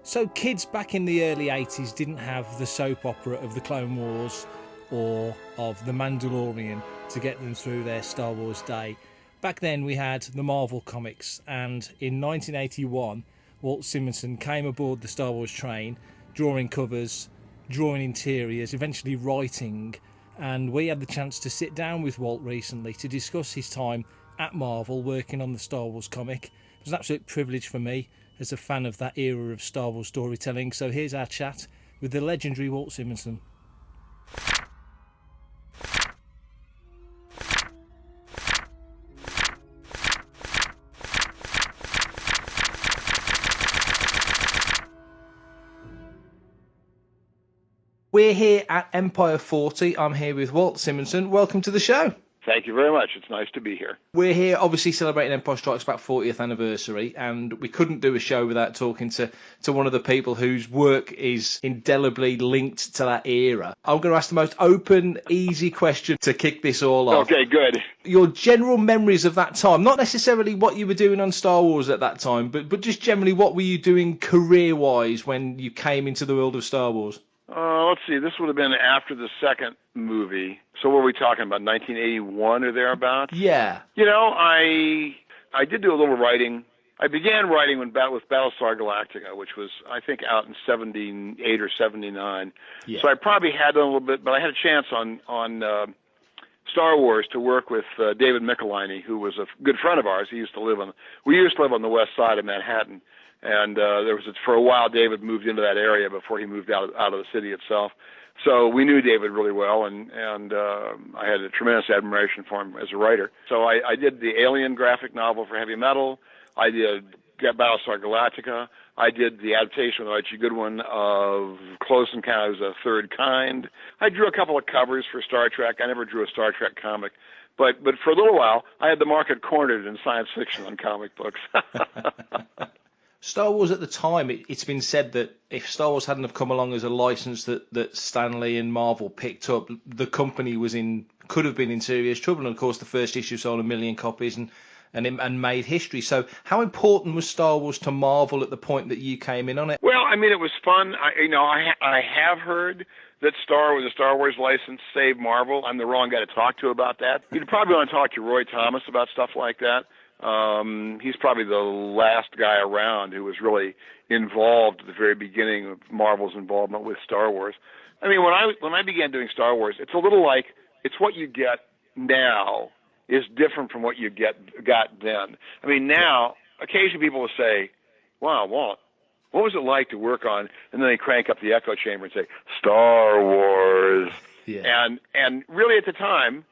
So kids back in the early 80s didn't have the soap opera of the Clone Wars or of the Mandalorian to get them through their Star Wars day. Back then we had the Marvel comics, and in 1981 Walt Simonson came aboard the Star Wars train, drawing covers, drawing interiors, eventually writing, and we had the chance to sit down with Walt recently to discuss his time at Marvel working on the Star Wars comic. It was an absolute privilege for me as a fan of that era of Star Wars storytelling. So here's our chat with the legendary Walt Simonson. We're here at Empire40. I'm here with Walt Simonson. Welcome to the show. Thank you very much. It's nice to be here. We're here obviously celebrating Empire Strikes Back 40th anniversary, and we couldn't do a show without talking to one of the people whose work is indelibly linked to that era. I'm going to ask the most open, easy question to kick this all off. Okay, good. Your general memories of that time, not necessarily what you were doing on Star Wars at that time, but just generally what were you doing career-wise when you came into the world of Star Wars? Let's see. This would have been after the second movie. So what were we talking about, 1981 or thereabouts? Yeah. You know, I did do a little writing. I began writing with Battlestar Galactica, which was, I think, out in 78 or 79. Yeah. So I probably had done a little bit, but I had a chance on Star Wars to work with David Michelini, who was a good friend of ours. We used to live on the west side of Manhattan. And for a while, David moved into that area before he moved out of the city itself. So we knew David really well, and I had a tremendous admiration for him as a writer. So I did the Alien graphic novel for Heavy Metal. I did Battlestar Galactica. I did the adaptation with Archie Goodwin of Close Encounters of the Third Kind. I drew a couple of covers for Star Trek. I never drew a Star Trek comic. But for a little while, I had the market cornered in science fiction on comic books. Star Wars at the time, it's been said that if Star Wars hadn't have come along as a license that Stan Lee and Marvel picked up, the company could have been in serious trouble. And of course, the first issue sold 1 million copies and made history. So, how important was Star Wars to Marvel at the point that you came in on it? Well, I mean, it was fun. I have heard that the Star Wars license saved Marvel. I'm the wrong guy to talk to about that. You'd probably want to talk to Roy Thomas about stuff like that. He's probably the last guy around who was really involved at the very beginning of Marvel's involvement with Star Wars. I mean, when I began doing Star Wars, it's a little like it's what you get now is different from what you got then. I mean, now occasionally people will say, "Wow, Walt, what was it like to work on?" And then they crank up the echo chamber and say, "Star Wars." Yeah. And really at the time,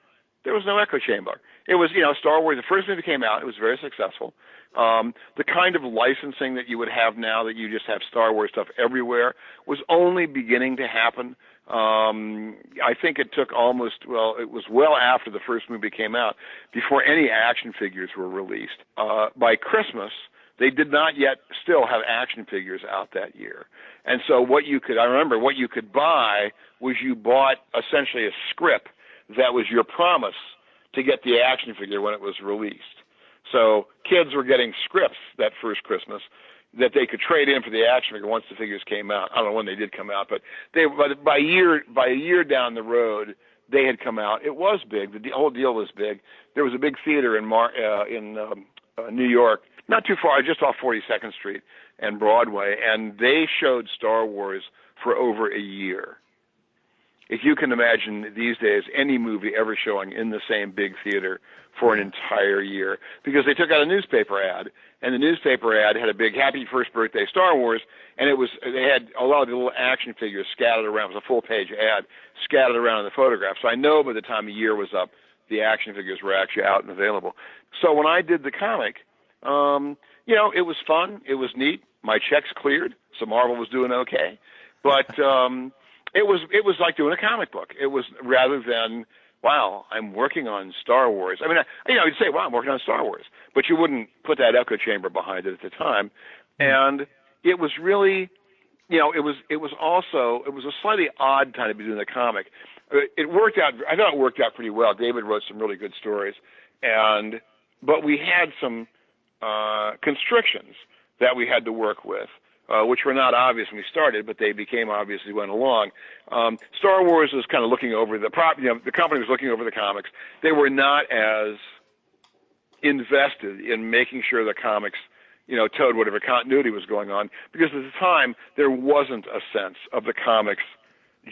there was no echo chamber. It was, Star Wars, the first movie came out, it was very successful. The kind of licensing that you would have now, that you just have Star Wars stuff everywhere, was only beginning to happen. I think it took it was well after the first movie came out before any action figures were released. By Christmas, they did not yet still have action figures out that year. And so what you could buy was you bought essentially a script that was your promise to get the action figure when it was released. So kids were getting scripts that first Christmas that they could trade in for the action figure once the figures came out. I don't know when they did come out, but by a year down the road, they had come out. It was big. The whole deal was big. There was a big theater in New York, not too far, just off 42nd Street and Broadway, and they showed Star Wars for over a year. If you can imagine these days any movie ever showing in the same big theater for an entire year, because they took out a newspaper ad, and the newspaper ad had a big "Happy First Birthday Star Wars," and they had a lot of the little action figures scattered around. It was a full-page ad scattered around in the photograph. So I know by the time the year was up, the action figures were actually out and available. So when I did the comic, it was fun. It was neat. My checks cleared, so Marvel was doing okay. But it was like doing a comic book. It was rather than, wow, I'm working on Star Wars. I mean, you'd say, wow, I'm working on Star Wars, but you wouldn't put that echo chamber behind it at the time. And it was really, it was a slightly odd time to be doing the comic. It worked out. I thought it worked out pretty well. David wrote some really good stories, but we had some constrictions that we had to work with. which were not obvious when we started, but they became obvious as we went along. Star Wars was kind of looking over the the company was looking over the comics. They were not as invested in making sure the comics, towed whatever continuity was going on, because at the time there wasn't a sense of the comics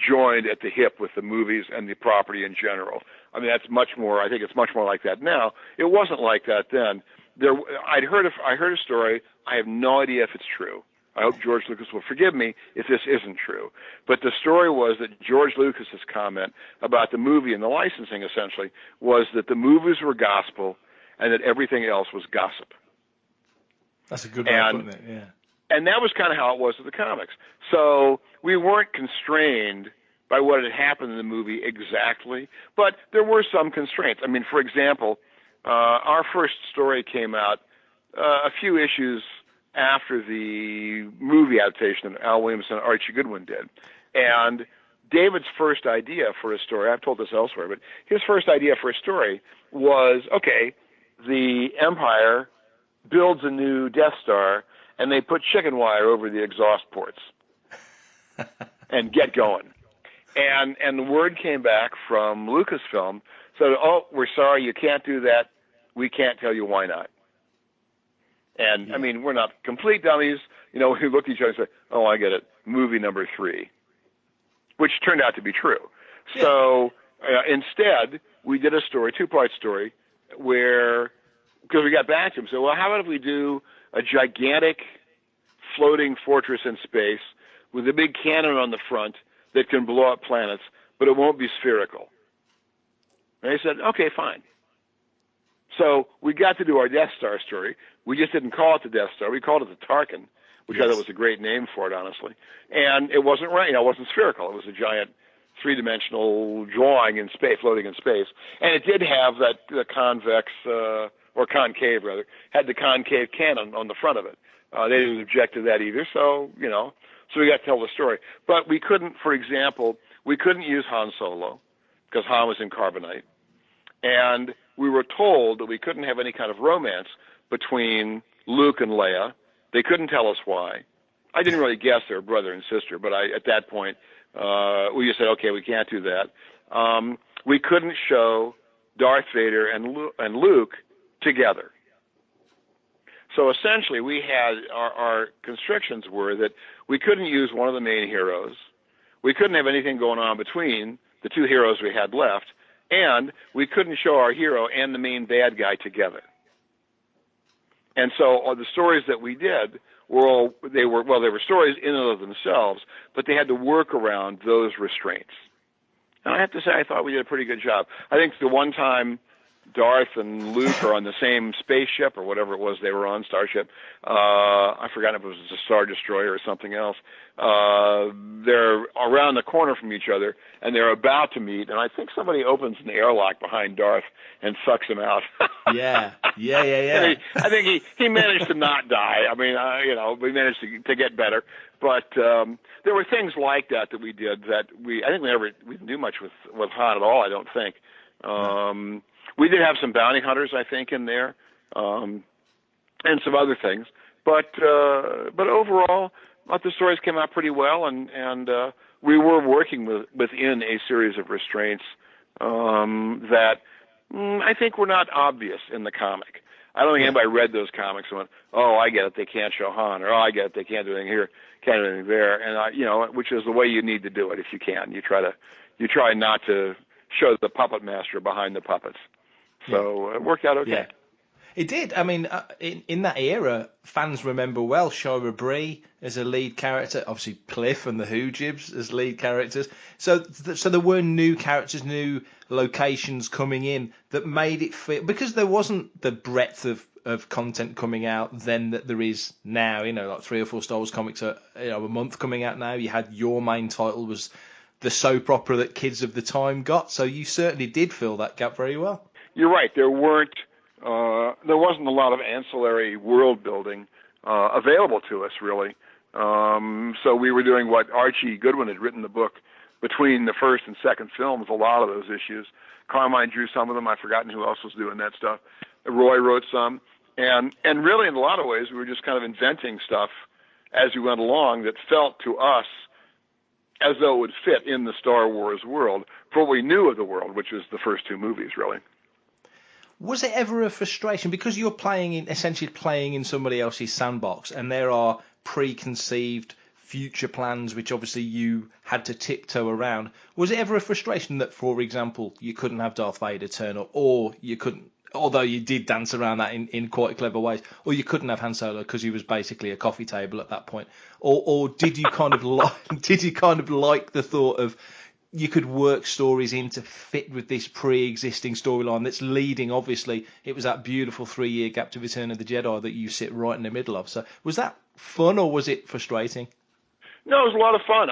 joined at the hip with the movies and the property in general. I mean, I think it's much more like that now. It wasn't like that then. I heard a story. I have no idea if it's true. I hope George Lucas will forgive me if this isn't true. But the story was that George Lucas's comment about the movie and the licensing essentially was that the movies were gospel and that everything else was gossip. That's a good way of putting it, yeah. And that was kind of how it was with the comics. So we weren't constrained by what had happened in the movie exactly, but there were some constraints. I mean, for example, our first story came out a few issues after the movie adaptation that Al Williamson and Archie Goodwin did. And David's first idea for a story, I've told this elsewhere, but his first idea for a story was, okay, the Empire builds a new Death Star, and they put chicken wire over the exhaust ports and get going. And the word came back from Lucasfilm, said, oh, we're sorry, you can't do that. We can't tell you why not. And, I mean, we're not complete dummies. We looked at each other and said, oh, I get it, movie number 3, which turned out to be true. Yeah. So instead, we did a story, 2-part story, where, because we got back to him, so, well, how about if we do a gigantic floating fortress in space with a big cannon on the front that can blow up planets, but it won't be spherical. And they said, okay, fine. So we got to do our Death Star story. We just didn't call it the Death Star. We called it the Tarkin, which I thought was a great name for it, honestly. And it wasn't right. It wasn't spherical. It was a giant 3-dimensional drawing in space, floating in space. And it did have the convex, or concave, rather, had the concave cannon on the front of it. They didn't object to that either, so we got to tell the story. But we couldn't, for example, use Han Solo because Han was in carbonite. And we were told that we couldn't have any kind of romance between Luke and Leia. They couldn't tell us why. I didn't really guess they were brother and sister, but at that point, we just said, okay, we can't do that. We couldn't show Darth Vader and Luke together. So essentially, we had our constrictions were that we couldn't use one of the main heroes. We couldn't have anything going on between the 2 heroes we had left, and we couldn't show our hero and the main bad guy together. And so the stories that we did were stories in and of themselves, but they had to work around those restraints. And I have to say, I thought we did a pretty good job. I think the one time Darth and Luke are on the same spaceship or whatever it was they were on, Starship. I forgot if it was a Star Destroyer or something else. They're around the corner from each other, and they're about to meet, and I think somebody opens an airlock behind Darth and sucks him out. Yeah. I think he managed to not die. I mean, we managed to get better. But there were things like that we did that we didn't do much with Han at all, I don't think. We did have some bounty hunters, I think, in there, and some other things. But overall, I thought the stories came out pretty well, and we were working within a series of restraints that I think were not obvious in the comic. I don't think anybody read those comics and went, "Oh, I get it. They can't show Han," or "Oh, I get it. They can't do anything here, can't do anything there." And which is the way you need to do it if you can. You try not to show the puppet master behind the puppets. So it worked out okay. Yeah. It did. I mean, in that era, fans remember well Shira Bree as a lead character, obviously Cliff and the Hoojibs as lead characters. So there were new characters, new locations coming in that made it fit, because there wasn't the breadth of content coming out then that there is now. Like 3 or 4 Star Wars comics a month coming out now. You had your main title was the soap opera that kids of the time got. So you certainly did fill that gap very well. You're right. There wasn't a lot of ancillary world building available to us, really. So we were doing what Archie Goodwin had written the book between the first and second films, a lot of those issues. Carmine drew some of them. I've forgotten who else was doing that stuff. Roy wrote some. And really, in a lot of ways, we were just kind of inventing stuff as we went along that felt to us as though it would fit in the Star Wars world for what we knew of the world, which was the first two movies, really. Was it ever a frustration because you're essentially playing in somebody else's sandbox, and there are preconceived future plans which obviously you had to tiptoe around? Was it ever a frustration that, for example, you couldn't have Darth Vader turn up, or you couldn't, although you did dance around that in quite clever ways, or you couldn't have Han Solo because he was basically a coffee table at that point, or did you kind of like the thought of you could work stories in to fit with this pre-existing storyline that's leading? Obviously, it was that beautiful 3-year gap to Return of the Jedi that you sit right in the middle of. So was that fun, or was it frustrating? No, it was a lot of fun.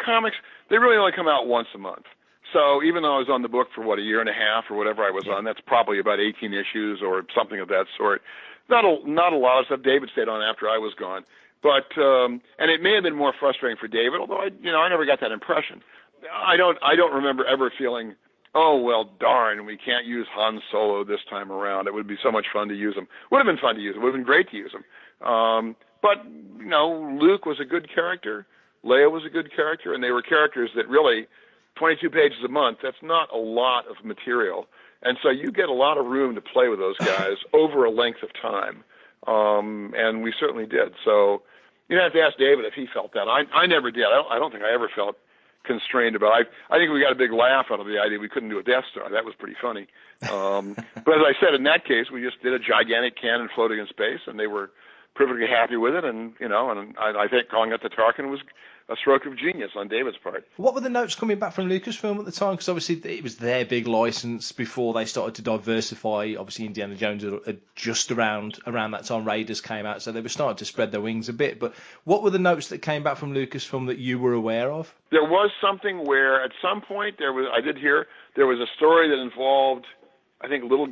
Comics, they really only come out once a month. So even though I was on the book for, a year and a half or whatever I was on, that's probably about 18 issues or something of that sort. Not a lot of stuff. David stayed on after I was gone. But and it may have been more frustrating for David, although I never got that impression. I don't remember ever feeling, oh well, darn, we can't use Han Solo this time around. It would be so much fun to use him. Would have been fun to use him. Would have been great to use him. But Luke was a good character. Leia was a good character, and they were characters that really 22 pages a month. That's not a lot of material, and so you get a lot of room to play with those guys over a length of time. And we certainly did. So you'd have to ask David if he felt that. I never did. I don't think I ever felt constrained about it. I think we got a big laugh out of the idea we couldn't do a Death Star. That was pretty funny. But as I said, in that case, we just did a gigantic cannon floating in space, and they were perfectly happy with it. And I think calling it the Tarkin was a stroke of genius on David's part. What were the notes coming back from Lucasfilm at the time? Because obviously it was their big license before they started to diversify. Obviously Indiana Jones had just around that time Raiders came out, so they were starting to spread their wings a bit. But what were the notes that came back from Lucasfilm that you were aware of? There was something where at some point I did hear there was a story that involved, I think, little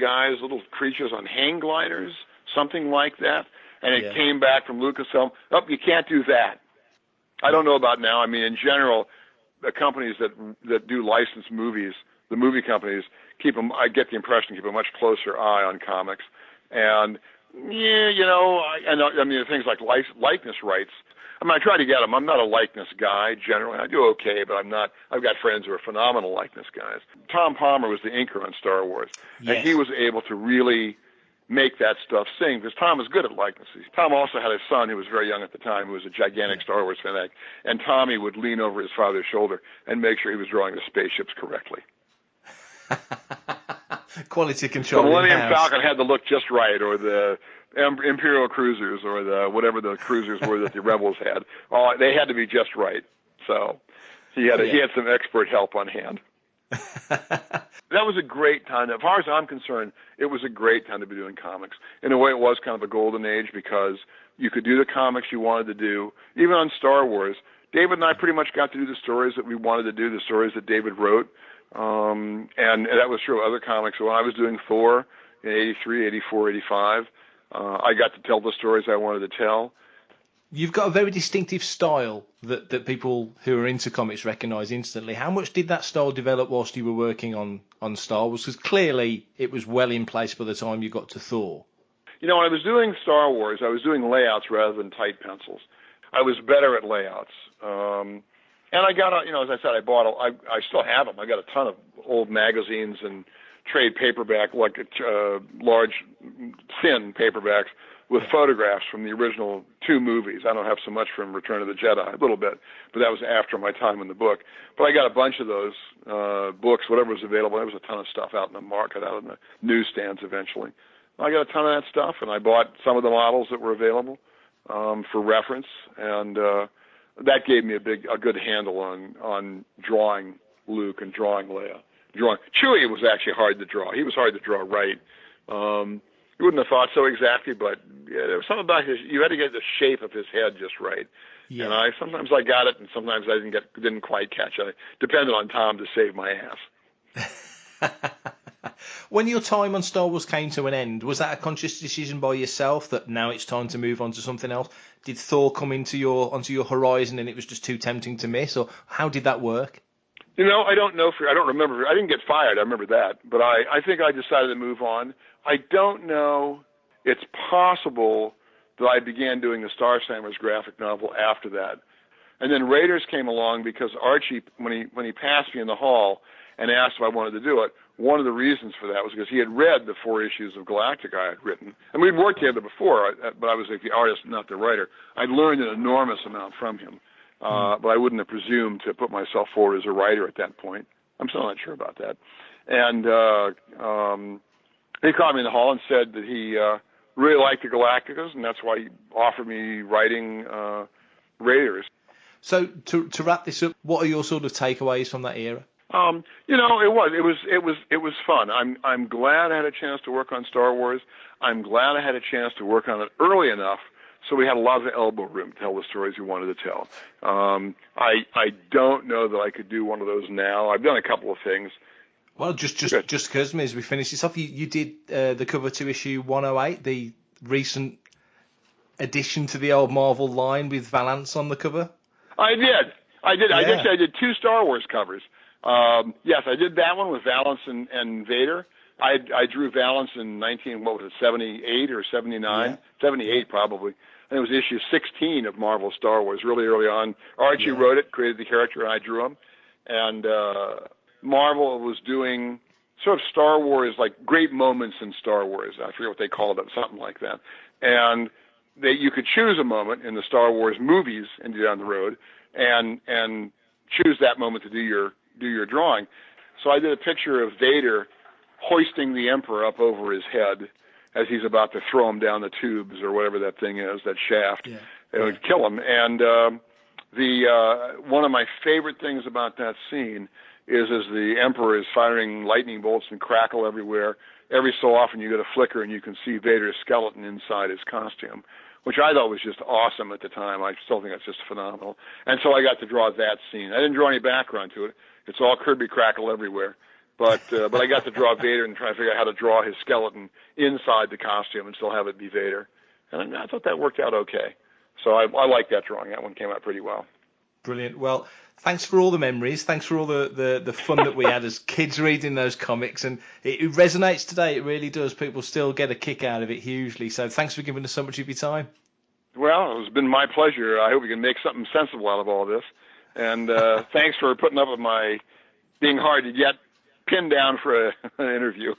creatures on hang gliders, something like that. And it came back from Lucasfilm, you can't do that. I don't know about now. I mean, in general, the companies that do licensed movies, the movie companies, I get the impression, keep a much closer eye on comics. And, things like likeness rights. I mean, I try to get them. I'm not a likeness guy, generally. I do okay, but I'm not. I've got friends who are phenomenal likeness guys. Tom Palmer was the inker on Star Wars. Yes. And he was able to really make that stuff sing, because Tom was good at likenesses. Tom also had a son who was very young at the time, who was a gigantic Star Wars fanatic, and Tommy would lean over his father's shoulder and make sure he was drawing the spaceships correctly. Quality control. The Millennium Falcon had to look just right, or the Imperial cruisers, or the whatever the cruisers were that the Rebels had. They had to be just right. So he had some expert help on hand. That was a great time. As far as I'm concerned, it was a great time to be doing comics. In a way, it was kind of a golden age, because you could do the comics you wanted to do. Even on Star Wars, David and I pretty much got to do the stories that we wanted to do, the stories that David wrote. And that was true of other comics. So when I was doing Thor in 83, 84, 85, I got to tell the stories I wanted to tell. You've got a very distinctive style that people who are into comics recognise instantly. How much did that style develop whilst you were working on Star Wars? Because clearly it was well in place by the time you got to Thor. When I was doing Star Wars, I was doing layouts rather than tight pencils. I was better at layouts. And I got, as I said, I still have them. I got a ton of old magazines and trade paperback, like large, thin paperbacks, with photographs from the original 2 movies. I don't have so much from Return of the Jedi, a little bit, but that was after my time in the book. But I got a bunch of those books, whatever was available. There was a ton of stuff out in the market, out in the newsstands eventually. I got a ton of that stuff, and I bought some of the models that were available for reference, and that gave me a good handle on drawing Luke and drawing Leia. Chewie was actually hard to draw. He was hard to draw right. You wouldn't have thought so exactly, but there was something about you had to get the shape of his head just right. Yeah. And sometimes I got it, and sometimes I didn't quite catch it. It depended on Tom to save my ass. When your time on Star Wars came to an end, was that a conscious decision by yourself that now it's time to move on to something else? Did Thor come onto your horizon and it was just too tempting to miss, or how did that work? I don't know. I don't remember. I didn't get fired. I remember that. But I think I decided to move on. I don't know. It's possible that I began doing the Star Slammers graphic novel after that. And then Raiders came along because Archie, when he passed me in the hall and asked if I wanted to do it, one of the reasons for that was because he had read the 4 issues of Galactica I had written. And we'd worked together before, but I was like the artist, not the writer. I'd learned an enormous amount from him, but I wouldn't have presumed to put myself forward as a writer at that point. I'm still not sure about that. And he called me in the hall and said that he really liked the Galacticas, and that's why he offered me writing Raiders. So to wrap this up, what are your sort of takeaways from that era? It was fun. I'm glad I had a chance to work on Star Wars. I'm glad I had a chance to work on it early enough so we had a lot of elbow room to tell the stories we wanted to tell. I don't know that I could do one of those now. I've done a couple of things. Well, just because, as we finish this off, you did the cover to issue 108, the recent addition to the old Marvel line with Valance on the cover. I did. Yeah. I did 2 Star Wars covers. Yes, I did that one with Valance and Vader. I drew Valance in 78 or 79? Yeah. 78 probably. And it was issue 16 of Marvel Star Wars, really early on. Archie wrote it, created the character, and I drew him. And Marvel was doing sort of Star Wars, like great moments in Star Wars. I forget what they called it, something like that. And you could choose a moment in the Star Wars movies and down the road, and choose that moment to do your drawing. So I did a picture of Vader hoisting the Emperor up over his head as he's about to throw him down the tubes or whatever that thing is, that shaft. Yeah. It would kill him. And one of my favorite things about that scene is as the Emperor is firing lightning bolts and crackle everywhere, every so often you get a flicker and you can see Vader's skeleton inside his costume, which I thought was just awesome at the time. I still think it's just phenomenal. And so I got to draw that scene. I didn't draw any background to it. It's all Kirby crackle everywhere. But I got to draw Vader and try to figure out how to draw his skeleton inside the costume and still have it be Vader. And I thought that worked out okay. So I like that drawing. That one came out pretty well. Brilliant. Well, thanks for all the memories. Thanks for all the fun that we had as kids reading those comics. And it resonates today. It really does. People still get a kick out of it hugely. So thanks for giving us so much of your time. Well, it's been my pleasure. I hope we can make something sensible out of all this. And thanks for putting up with my being hard to get pinned down for an interview.